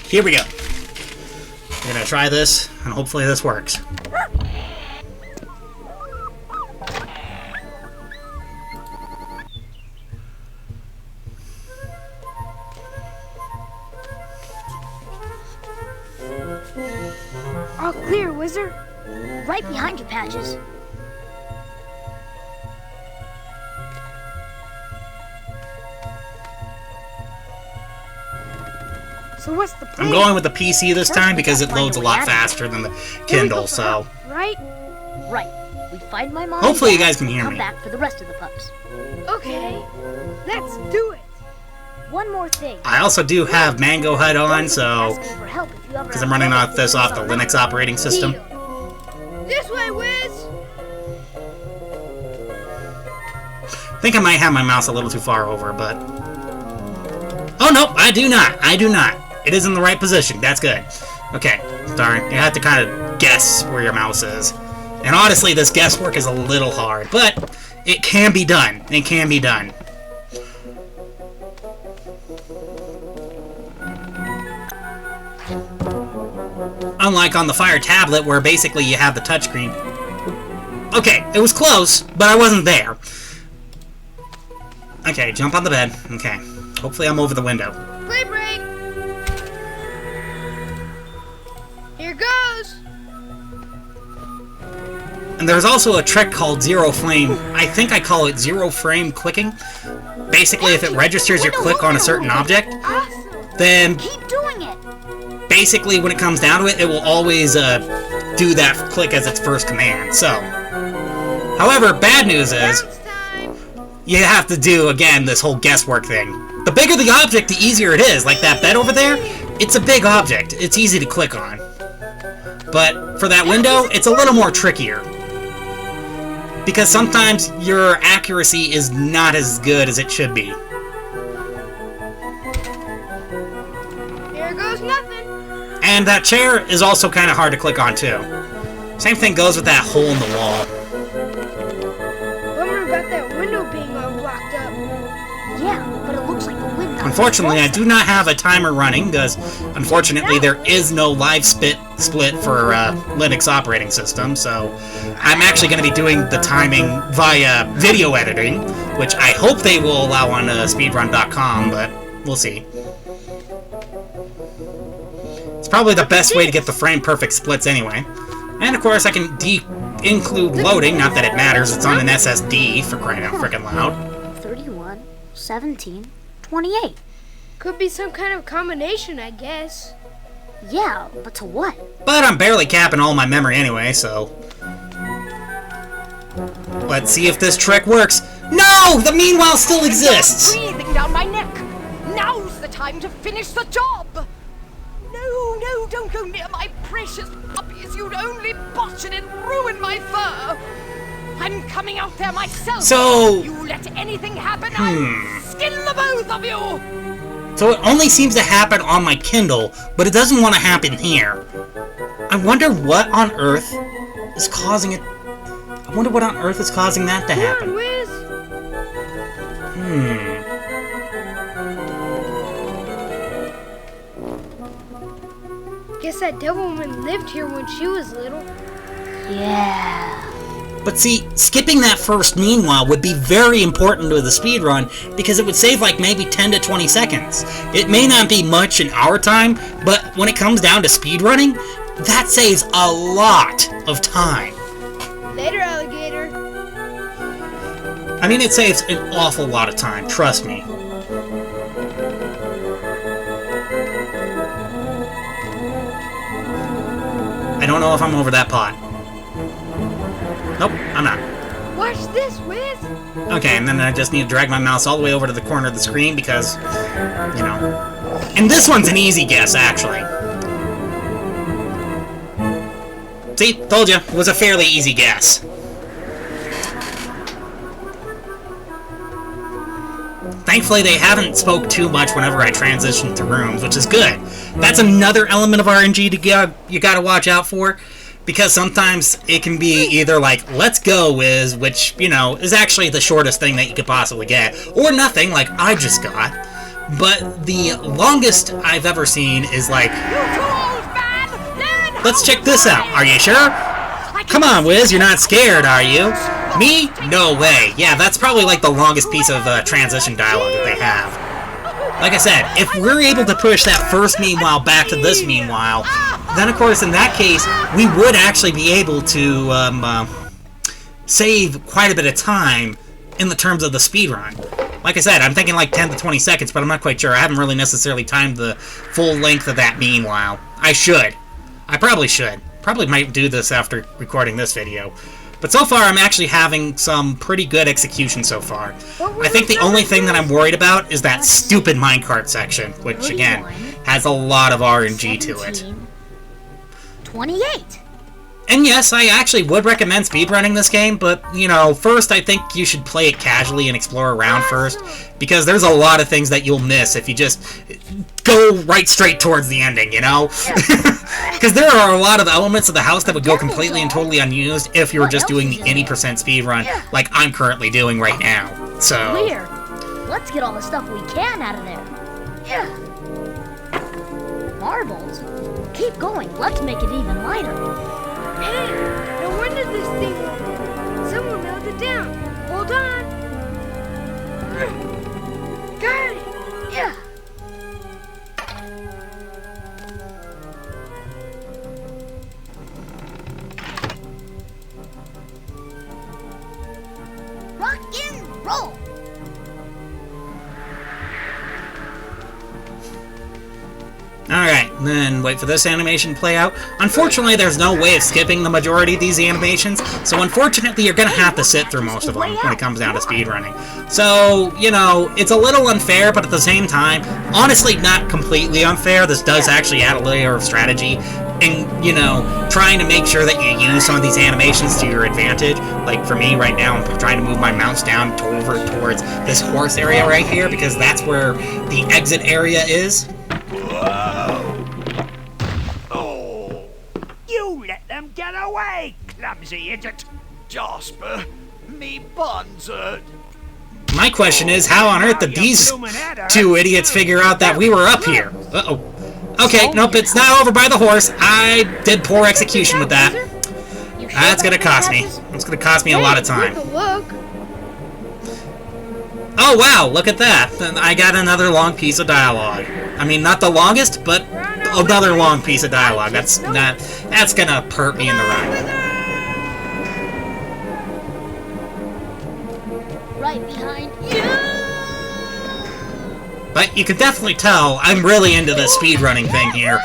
here we go. We're gonna try this, and hopefully this works. All clear, Wizard. Right behind you, Patches. So what's the plan? I'm going with the PC this time because it loads a lot faster than the Kindle, so... Right? Right. We find my mom. Hopefully you guys can hear me. Come back for the rest of the pups. Okay. Let's do it. One more thing. I also do have Mango HUD on, so... because I'm running off the Linux operating system. This way, Wiz! I think I might have my mouse a little too far over, but... oh, nope, I do not. I do not. It is in the right position. That's good. Okay, darn. You have to kind of guess where your mouse is. And honestly, this guesswork is a little hard, but it can be done. It can be done. Unlike on the Fire tablet, where basically you have the touchscreen. Okay, it was close, but I wasn't there. Okay, jump on the bed. Okay. Hopefully I'm over the window. Play break! Here goes! And there's also a trick called zero flame. I think I call it zero frame clicking. Basically, if it registers your click on a certain object, then Keep doing it! basically when it comes down to it, it will always do that click as its first command. So, however, bad news is, you have to do, again, this whole guesswork thing. The bigger the object, the easier it is. Like that bed over there, it's a big object. It's easy to click on. But for that window, it's a little more trickier. Because sometimes your accuracy is not as good as it should be. Here goes nothing. And that chair is also kind of hard to click on, too. Same thing goes with that hole in the wall. Bummer about that window being all blocked up. Yeah, but it looks like the window. Unfortunately, I do not have a timer running, because unfortunately there is no live split for Linux operating system, so I'm actually going to be doing the timing via video editing, which I hope they will allow on speedrun.com, but we'll see. It's probably the best way to get the frame-perfect splits anyway. And of course, I can include loading, not that it matters, it's on an SSD, for crying out frickin' loud. 31, 17, 28. Could be some kind of combination, I guess. Yeah, but to what? But I'm barely capping all my memory anyway, so... let's see if this trick works. No! The meanwhile still exists! Breathing down my neck. Now's the time to finish the job. No, don't go near my precious puppies. You'd only botch it and ruin my fur. I'm coming out there myself. So... you let anything happen, I'll skin the both of you. So it only seems to happen on my Kindle, but it doesn't want to happen here. I wonder what on earth is causing it... I wonder what on earth is causing that to happen. Wiz. Guess that devil woman lived here when she was little. Yeah. But see, skipping that first meanwhile would be very important to the speedrun because it would save like maybe 10 to 20 seconds. It may not be much in our time, but when it comes down to speedrunning, that saves a lot of time. Later, alligator. I mean, it saves an awful lot of time, trust me. I don't know if I'm over that pot. Nope, I'm not. Watch this, Wiz. Okay, and then I just need to drag my mouse all the way over to the corner of the screen because, you know. And this one's an easy guess, actually. See? Told you. It was a fairly easy guess. Thankfully, they haven't spoke too much whenever I transition to rooms, which is good. That's another element of RNG you gotta watch out for. Because sometimes it can be either like, let's go, Wiz, which, you know, is actually the shortest thing that you could possibly get. Or nothing, like I just got. but the longest I've ever seen is like... Let's check this out. Are you sure? Come on, Wiz, you're not scared, are you? Me? No way. Yeah, that's probably like the longest piece of transition dialogue that they have. Like I said, if we're able to push that first meanwhile back to this meanwhile, then of course in that case, we would actually be able to save quite a bit of time in the terms of the speedrun. Like I said, I'm thinking like 10 to 20 seconds, but I'm not quite sure. I haven't really necessarily timed the full length of that meanwhile. I should. I probably should. Probably might do this after recording this video. But so far, I'm actually having some pretty good execution so far. I think the only thing that I'm worried about is that stupid minecart section, which, again, has a lot of RNG to it. 28. And yes, I actually would recommend speedrunning this game, but, you know, first I think you should play it casually and explore around first, because there's a lot of things that you'll miss if you just go right straight towards the ending, you know? Because there are a lot of elements of the house that would go completely and totally unused if you were just doing the any % speedrun like I'm currently doing right now. So... Clear. Let's get all the stuff we can out of there. Yeah. Marbles? Keep going. Let's make it even lighter. Hey, no wonder this thing won't move. Someone melted it down. Hold on. Got it. Yeah. Rock and roll. Alright, then wait for this animation to play out. Unfortunately, there's no way of skipping the majority of these animations, so unfortunately you're gonna have to sit through most of them when it comes down to speedrunning. So, you know, it's a little unfair, but at the same time, honestly not completely unfair. This does actually add a layer of strategy, and, you know, trying to make sure that you use some of these animations to your advantage. Like, for me right now, I'm trying to move my mouse down over towards this horse area right here, because that's where the exit area is. Them get away, clumsy idiot! Jasper, me buns hurt. My question is, how on earth did these two idiots figure out that we were up here? Uh-oh. Okay, nope, it's not over by the horse. I did poor execution with that. That's gonna cost me. It's gonna cost me a lot of time. Oh wow, look at that. I got another long piece of dialogue. I mean, not the longest, but another long piece of dialogue. That's gonna hurt me in the run. Right behind you. But you can definitely tell I'm really into the speedrunning thing here,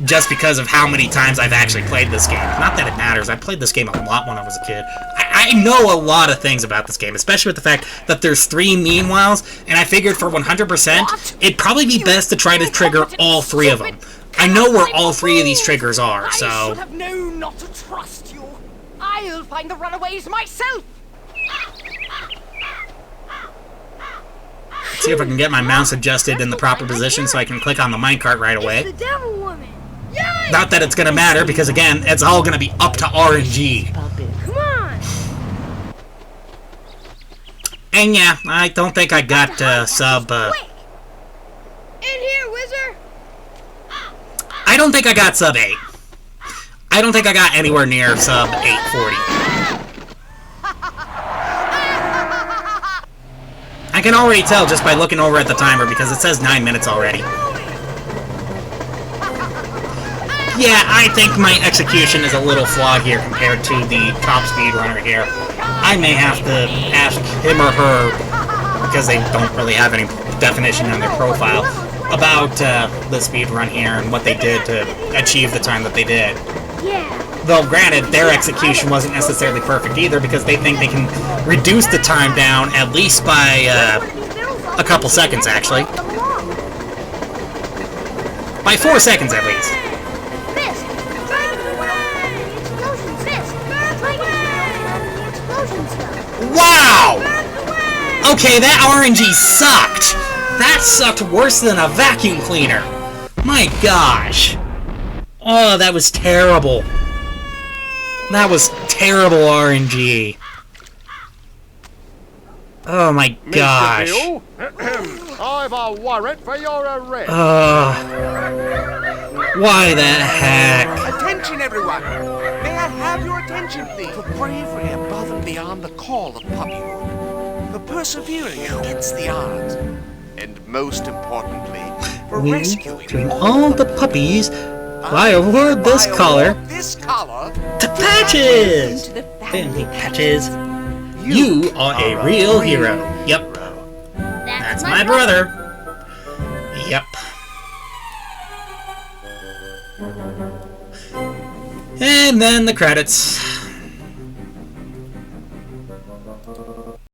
just because of how many times I've actually played this game. Not that it matters, I played this game a lot when I was a kid. I know a lot of things about this game, especially with the fact that there's 3 meanwhiles, and I figured for 100%, it'd probably be best to try to trigger all 3 of them. I know where all 3 of these triggers are, so... I should have known not to trust you. I'll find the runaways myself. See if I can get my mouse adjusted in the proper position so I can click on the minecart right away. It's the devil woman. Not that it's gonna matter, because again, it's all gonna be up to RNG. Come on. And yeah, I don't think I got sub... In here, Wizard. I don't think I got sub 8. I don't think I got anywhere near sub 840. I can already tell just by looking over at the timer because it says 9 minutes already. Yeah, I think my execution is a little flawed here compared to the top speedrunner here. I may have to ask him or her, because they don't really have any definition on their profile, about the speedrun here and what they did to achieve the time that they did. Yeah. Though, granted, their execution wasn't necessarily perfect either, because they think they can reduce the time down at least by a couple seconds, actually. By 4 seconds, at least. Wow! Okay, that RNG sucked! That sucked worse than a vacuum cleaner! My gosh! Oh, that was terrible. That was terrible RNG. Oh my gosh. Mr. Bill, I've a warrant for your arrest. Why the heck? Attention, everyone! May I have your attention, please? For bravery above and beyond the call of puppyhood. For persevering against the odds. And most importantly, for rescuing all the puppies. I award this collar to Patches! Family Patches. You are a real hero. Yep. That's my brother. Yep. And then the credits.